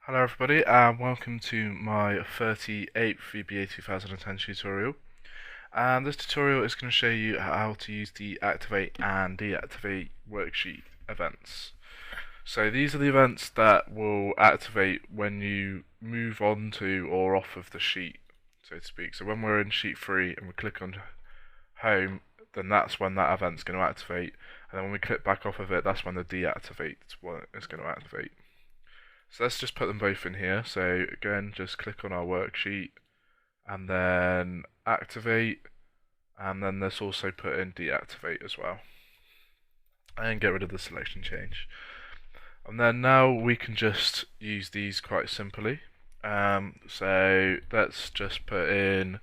Hello everybody and welcome to my 38th VBA 2010 tutorial. And this tutorial is going to show you how to use the activate and deactivate worksheet events. So these are the events that will activate when you move on to or off of the sheet, so to speak. So when we're in sheet 3 and we click on home, then that's when that event's going to activate, and then when we click back off of it, that's when the deactivate one is going to activate. So let's just put them both in here. So again, just click on our worksheet and then activate, and then let's also put in deactivate as well, and get rid of the selection change. And then now we can just use these quite simply. So let's just put in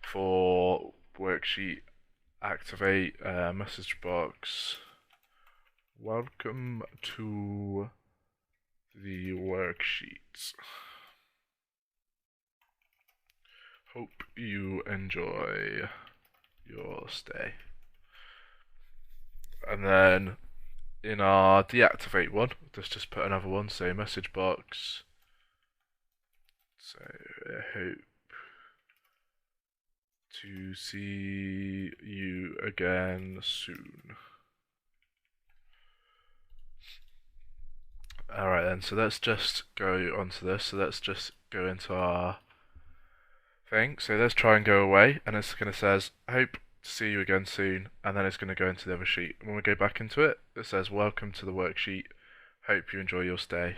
for worksheet activate message box, welcome to the worksheets. Hope you enjoy your stay. And then in our deactivate one, let's just put another one, say message box. So I hope to see you again soon. Alright then, so let's just go onto this. So let's just go into our thing. So let's try and go away, and it's going to says, hope to see you again soon, and then it's going to go into the other sheet. When we go back into it, it says, welcome to the worksheet, hope you enjoy your stay.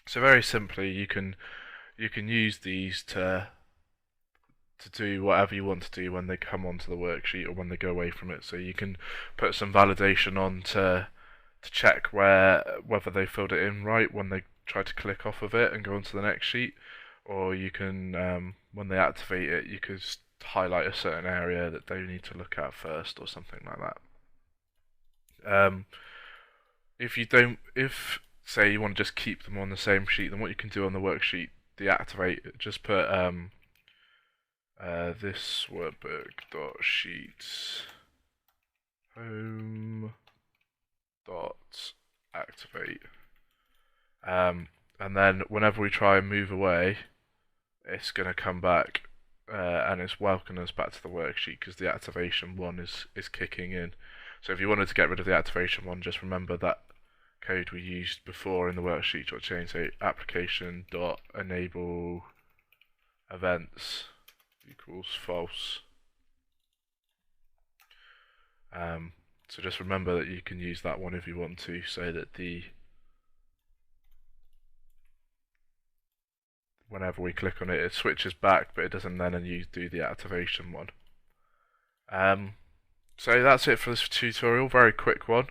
So very simply, you can use these to do whatever you want to do when they come onto the worksheet or when they go away from it. So you can put some validation on to check whether they filled it in right when they try to click off of it and go onto the next sheet, or you can when they activate it, you could highlight a certain area that they need to look at first or something like that. If say you want to just keep them on the same sheet, then what you can do on the worksheet deactivate, just put this workbook.sheet home dot activate, and then whenever we try and move away, it's going to come back and it's welcoming us back to the worksheet because the activation one is kicking in. So if you wanted to get rid of the activation one, just remember that code we used before in the worksheet or change, so application dot enable events equals false. So just remember that you can use that one if you want to, so that whenever we click on it, it switches back, but it doesn't then do the activation one. So that's it for this tutorial, very quick one,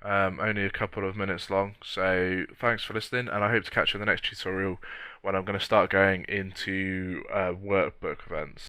only a couple of minutes long. So thanks for listening, and I hope to catch you in the next tutorial when I'm going to start going into workbook events.